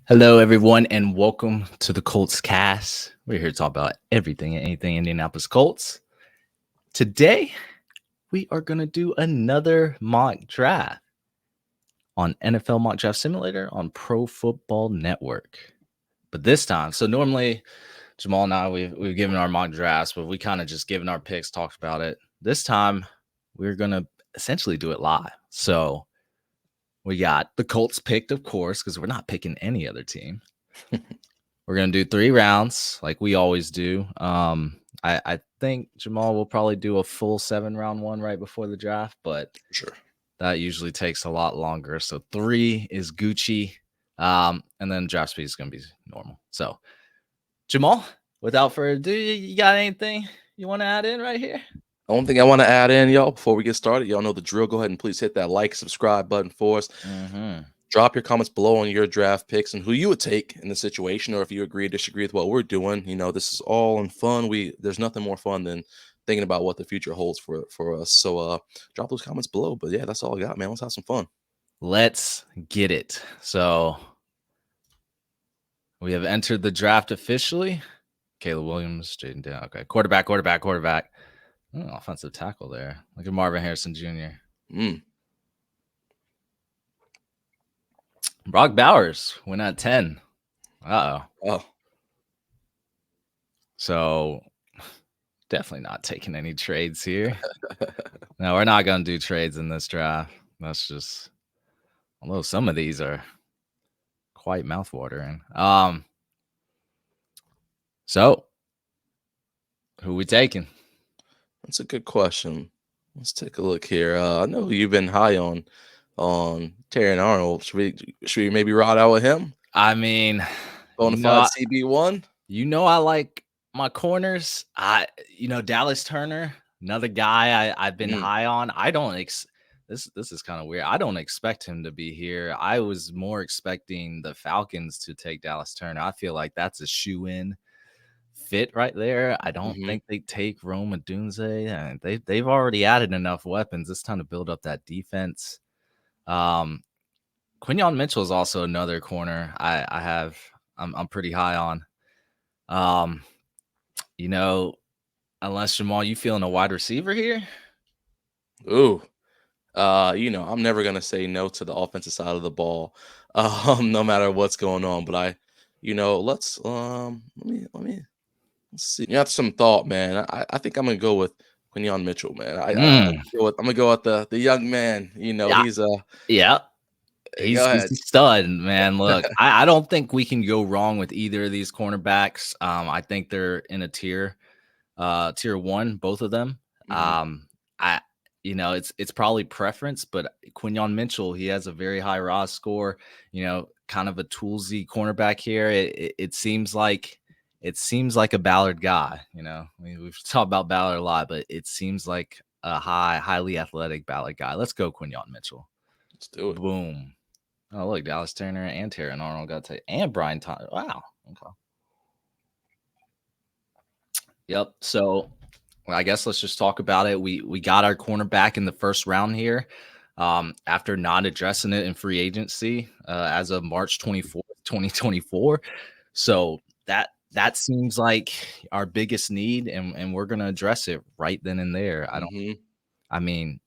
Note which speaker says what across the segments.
Speaker 1: Hello, everyone, and welcome to the Colts Cast. We're here to talk about everything and anything Indianapolis Colts. Today, we are going to do another mock draft on NFL Mock Draft Simulator on Pro Football Network. But this time, so normally Jamal and I, we've given our mock drafts, but we kind of just given our picks, talked about it. This time, we're going to essentially do it live. So we got the Colts picked, of course, because we're not picking any other team. We're gonna do 3 rounds like we always do. I think Jamal will probably do a full 7-round one right before the draft, but
Speaker 2: Sure.
Speaker 1: that usually takes a lot longer. So 3 is Gucci, and then draft speed is gonna be normal. So Jamal, without further ado, you got anything you want to add in right here?
Speaker 2: Only thing I want to add in, y'all, before we get started, y'all know the drill. Go ahead and please hit that like, subscribe button for us. Drop your comments below on your draft picks and who you would take in the situation, or if you agree or disagree with what we're doing. You know, this is all in fun. There's nothing more fun than thinking about what the future holds for us. So drop those comments below. But yeah, that's all I got, man. Let's have some fun.
Speaker 1: Let's get it. So we have entered the draft officially. Caleb Williams, Jaden Down. Okay, quarterback. Offensive tackle there. Look at Marvin Harrison Jr. Brock Bowers went at 10.
Speaker 2: Oh.
Speaker 1: So definitely not taking any trades here. No, we're not going to do trades in this draft. That's just, although some of these are quite mouthwatering. So who we taking?
Speaker 2: That's a good question. Let's take a look here. I know you've been high on Terry Arnold. Should we maybe ride out with him?
Speaker 1: I mean,
Speaker 2: Bonafide CB1.
Speaker 1: I like my corners. Dallas Turner, another guy I've been high on. I don't this is kind of weird. I don't expect him to be here. I was more expecting the Falcons to take Dallas Turner. I feel like that's a shoe-in fit right there. I don't think they take Rome Odunze, and they've already added enough weapons. It's time to build up that defense. Quinyon Mitchell is also another corner I'm pretty high on. Unless Jamal, you feeling a wide receiver here?
Speaker 2: Ooh. I'm never gonna say no to the offensive side of the ball, no matter what's going on. But let's see. You have some thought, man. I think I'm gonna go with Quinyon Mitchell, man. I'm gonna go with the young man. He's
Speaker 1: He's
Speaker 2: go
Speaker 1: a
Speaker 2: ahead.
Speaker 1: stud, man. Look, I don't think we can go wrong with either of these cornerbacks. I think they're in a tier 1, both of them. It's probably preference, but Quinyon Mitchell, he has a very high ROS score. Kind of a toolsy cornerback here. It seems like a Ballard guy. We've talked about Ballard a lot, but it seems like a highly athletic Ballard guy. Let's go Quinyon Mitchell.
Speaker 2: Let's do it.
Speaker 1: Boom. Oh, look, Dallas Turner and Terran Arnold got to and Brian Thomas. Wow. Okay. Yep. So I guess let's just talk about it. We got our cornerback in the first round here. After not addressing it in free agency as of March 24th, 2024. So that seems like our biggest need, and we're going to address it right then and there. I mean,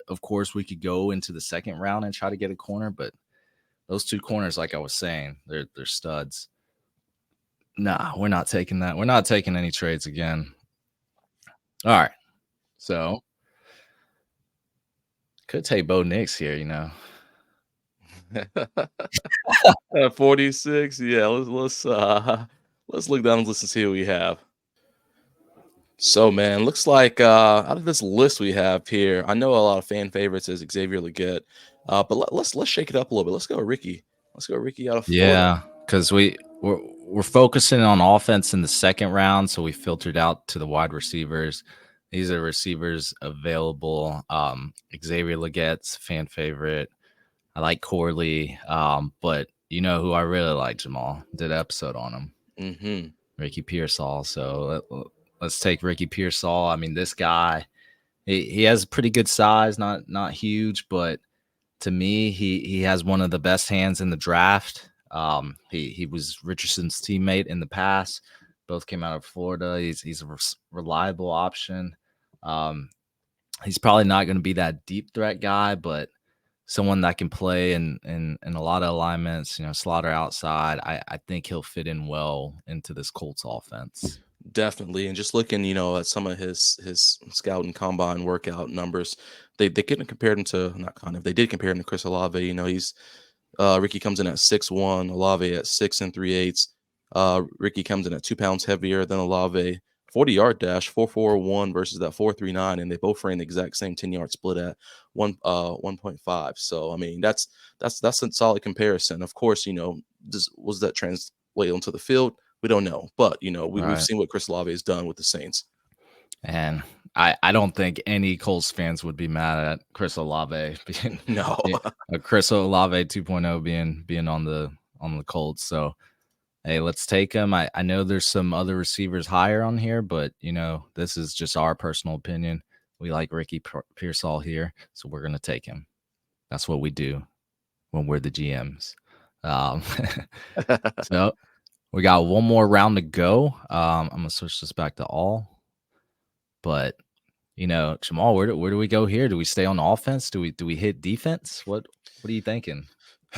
Speaker 1: of course, we could go into the second round and try to get a corner, but those 2 corners, like I was saying, they're studs. Nah, we're not taking that. We're not taking any trades again. All right. So could take Bo Nix here,
Speaker 2: 46. Yeah, let's look down and listen to see what we have. So, man, looks like out of this list we have here, I know a lot of fan favorites is Xavier Legette, but let's shake it up a little bit. Let's go Ricky. Let's go Ricky out of Florida.
Speaker 1: Yeah, because we're focusing on offense in the second round, so we filtered out to the wide receivers. These are receivers available. Xavier Legette's fan favorite. I like Corley, but you know who I really like, Jamal. Did an episode on him. Ricky Pearsall. So let's take Ricky Pearsall. I mean, this guy, he has pretty good size, not huge, but to me, he has one of the best hands in the draft. He was Richardson's teammate in the past. Both came out of Florida. He's a reliable option. He's probably not going to be that deep threat guy, but someone that can play in a lot of alignments, slaughter outside. I think he'll fit in well into this Colts offense.
Speaker 2: Definitely. And just looking, at some of his scout and combine workout numbers, they couldn't compare him to, not kind of, they did compare him to Chris Olave. He's Ricky comes in at 6'1", Olave at 6 3/8. Ricky comes in at 2 pounds heavier than Olave. 40-yard dash, 4.41 versus that 4.39, and they both ran the exact same 10-yard split at 1.5. So I mean, that's a solid comparison. Of course, was that translate onto the field? We don't know, but we've seen what Chris Olave has done with the Saints.
Speaker 1: And I don't think any Colts fans would be mad at Chris Olave being a Chris Olave 2.0 being on the Colts. So hey, let's take him. I know there's some other receivers higher on here, but this is just our personal opinion. We like Ricky Pearsall here, so we're gonna take him. That's what we do when we're the GMs. So we got one more round to go. I'm gonna switch this back to all. But Jamal, where do we go here? Do we stay on offense? Do we hit defense? What are you thinking?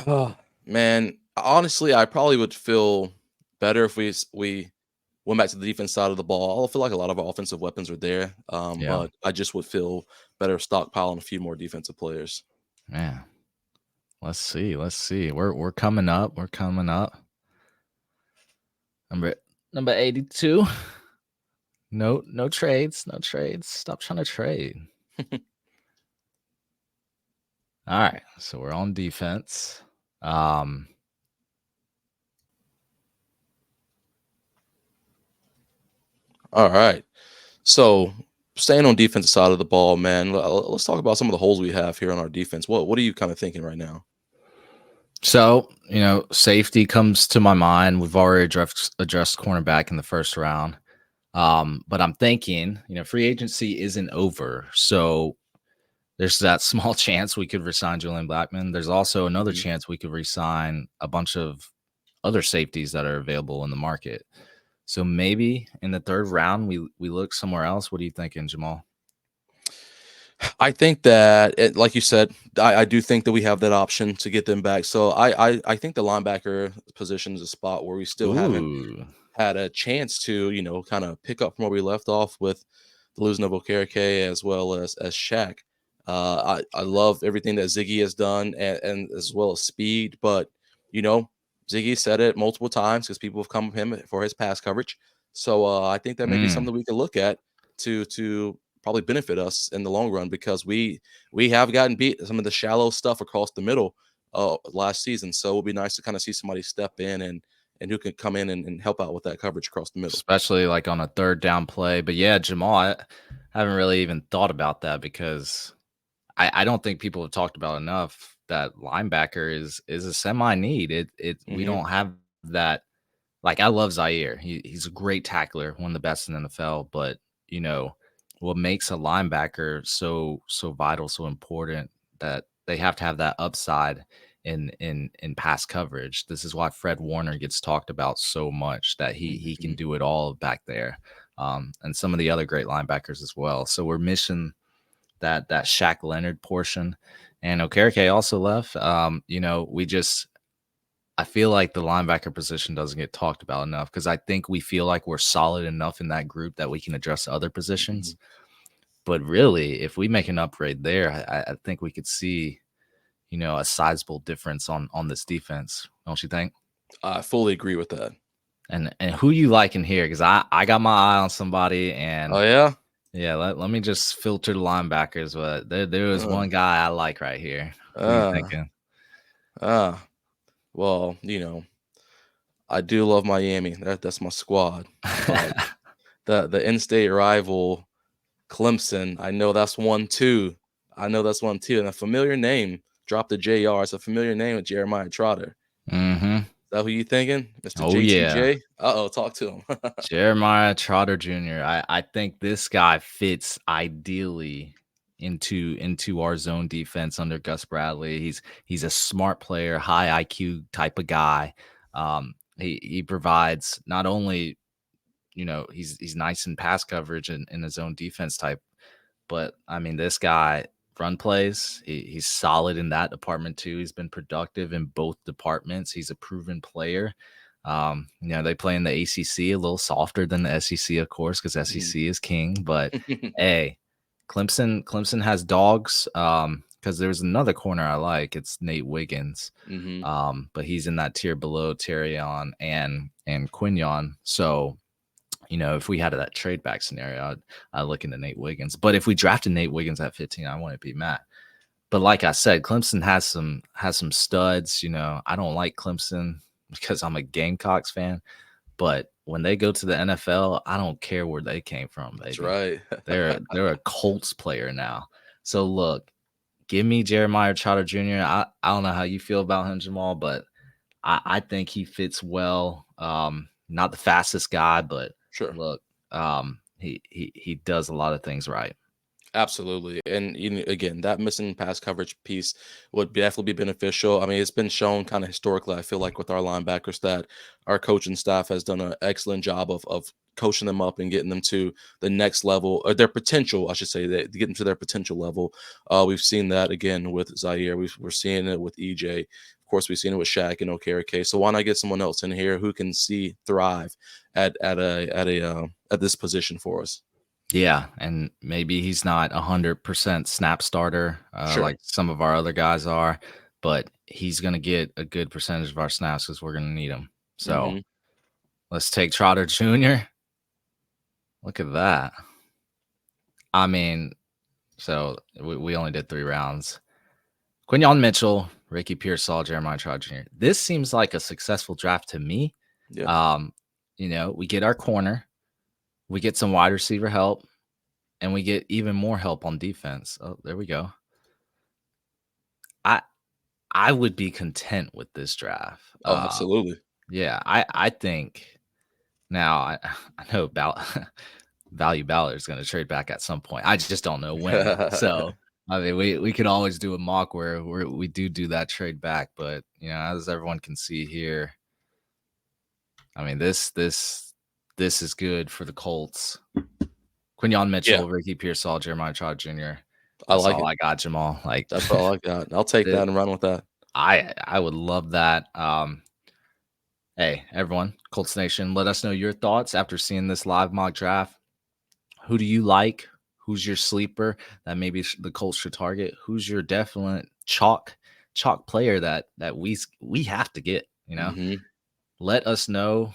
Speaker 2: Oh, man, honestly, I probably would feel better if we went back to the defense side of the ball. I feel like a lot of our offensive weapons are there, but I just would feel better stockpiling a few more defensive players.
Speaker 1: Yeah, let's see. We're coming up. Number 82. No trades. Stop trying to trade. All right, so we're on defense. All
Speaker 2: right. So staying on defensive side of the ball, man, let's talk about some of the holes we have here on our defense. What are you kind of thinking right now?
Speaker 1: So, safety comes to my mind. We've already addressed cornerback in the first round. But I'm thinking, free agency isn't over. So there's that small chance we could resign Julian Blackmon. There's also another chance we could resign a bunch of other safeties that are available in the market. So maybe in the third round, we look somewhere else. What are you thinking, Jamal?
Speaker 2: I think that, like you said, I do think that we have that option to get them back. So I think the linebacker position is a spot where we still haven't had a chance to, kind of pick up from where we left off with the losing of Okereke as well as Shaq. I love everything that Ziggy has done and as well as speed, but Ziggy said it multiple times because people have come to him for his pass coverage. So I think that may be something we can look at to probably benefit us in the long run, because we have gotten beat some of the shallow stuff across the middle last season. So it would be nice to kind of see somebody step in and who can come in and help out with that coverage across the middle,
Speaker 1: especially like on a third down play. But yeah, Jamal, I haven't really even thought about that, because I don't think people have talked about enough that linebacker is a semi need. We don't have that. Like, I love Zaire. He's a great tackler, one of the best in the NFL. But what makes a linebacker so vital, so important, that they have to have that upside in pass coverage. This is why Fred Warner gets talked about so much, that he can do it all back there, and some of the other great linebackers as well. So we're missing that Shaq Leonard portion, and Okereke also left. I feel like the linebacker position doesn't get talked about enough, because I think we feel like we're solid enough in that group that we can address other positions. But really, if we make an upgrade there, I think we could see, a sizable difference on this defense. Don't you think?
Speaker 2: I fully agree with that.
Speaker 1: And who you like in here? Because I got my eye on somebody, and
Speaker 2: yeah,
Speaker 1: let me just filter the linebackers. But there was one guy I like right here. Who are you thinking?
Speaker 2: Well, I do love Miami. That's my squad. But the in-state rival, Clemson, I know that's one too. And a familiar name. Drop the JR. It's a familiar name with Jeremiah Trotter. Is that who you thinking? Mr. JTJ?
Speaker 1: Yeah.
Speaker 2: Talk to him.
Speaker 1: Jeremiah Trotter Jr. I think this guy fits ideally into our zone defense under Gus Bradley. He's a smart player, high IQ type of guy. He provides not only, he's nice in pass coverage and in his own defense type, but I mean, this guy run plays. He's solid in that department too. He's been productive in both departments. He's a proven player. They play in the ACC, a little softer than the SEC, of course, because SEC is king. But hey, Clemson has dogs. Because there's another corner I like. It's Nate Wiggins. But he's in that tier below Terrion and Quinion. So, if we had that trade back scenario, I'd look into Nate Wiggins. But if we drafted Nate Wiggins at 15, I wouldn't be mad. But like I said, Clemson has some studs. I don't like Clemson because I'm a Gamecocks fan. But when they go to the NFL, I don't care where they came from, baby.
Speaker 2: That's right.
Speaker 1: They're a Colts player now. So look, give me Jeremiah Trotter Jr. I don't know how you feel about him, Jamal, but I think he fits well. Not the fastest guy, but
Speaker 2: sure.
Speaker 1: Look, he does a lot of things right.
Speaker 2: Absolutely. And again, that missing pass coverage piece would definitely be beneficial. I mean, it's been shown kind of historically, I feel like, with our linebackers that our coaching staff has done an excellent job of coaching them up and getting them to the next level, or their potential, I should say, that get them to their potential level. We've seen that again with Zaire. We're seeing it with EJ. Of course, we've seen it with Shaq and Okereke. So why not get someone else in here who can thrive at this position for us?
Speaker 1: Yeah, and maybe he's not 100% snap starter
Speaker 2: Sure.
Speaker 1: like some of our other guys are, but he's going to get a good percentage of our snaps because we're going to need him. So let's take Trotter Jr. Look at that. I mean, so we only did 3 rounds. Quinyon Mitchell, Ricky Pearsall, Jeremiah Trotter Jr. This seems like a successful draft to me.
Speaker 2: Yeah.
Speaker 1: We get our corner. We get some wide receiver help, and we get even more help on defense. Oh, there we go. I would be content with this draft.
Speaker 2: Oh, absolutely.
Speaker 1: Yeah, I think now I know about Value Ballard is going to trade back at some point. I just don't know when. So I mean, we could always do a mock where we do that trade back, but as everyone can see here, I mean this is good for the Colts. Quinyon Mitchell, Ricky Pearsall, Jeremiah Trotter Jr. That's all I got, Jamal. Like
Speaker 2: that's all I got. I'll take that and run with that.
Speaker 1: I would love that. Hey, everyone, Colts Nation, let us know your thoughts after seeing this live mock draft. Who do you like? Who's your sleeper that maybe the Colts should target? Who's your definite chalk player that we have to get? Let us know.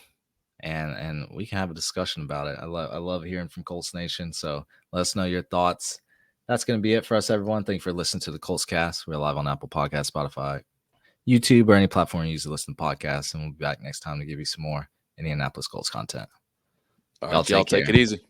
Speaker 1: And we can have a discussion about it. I love hearing from Colts Nation. So let us know your thoughts. That's going to be it for us, everyone. Thank you for listening to the Colts Cast. We're live on Apple Podcasts, Spotify, YouTube, or any platform you use to listen to podcasts. And we'll be back next time to give you some more Indianapolis Colts content.
Speaker 2: All right, y'all take it easy.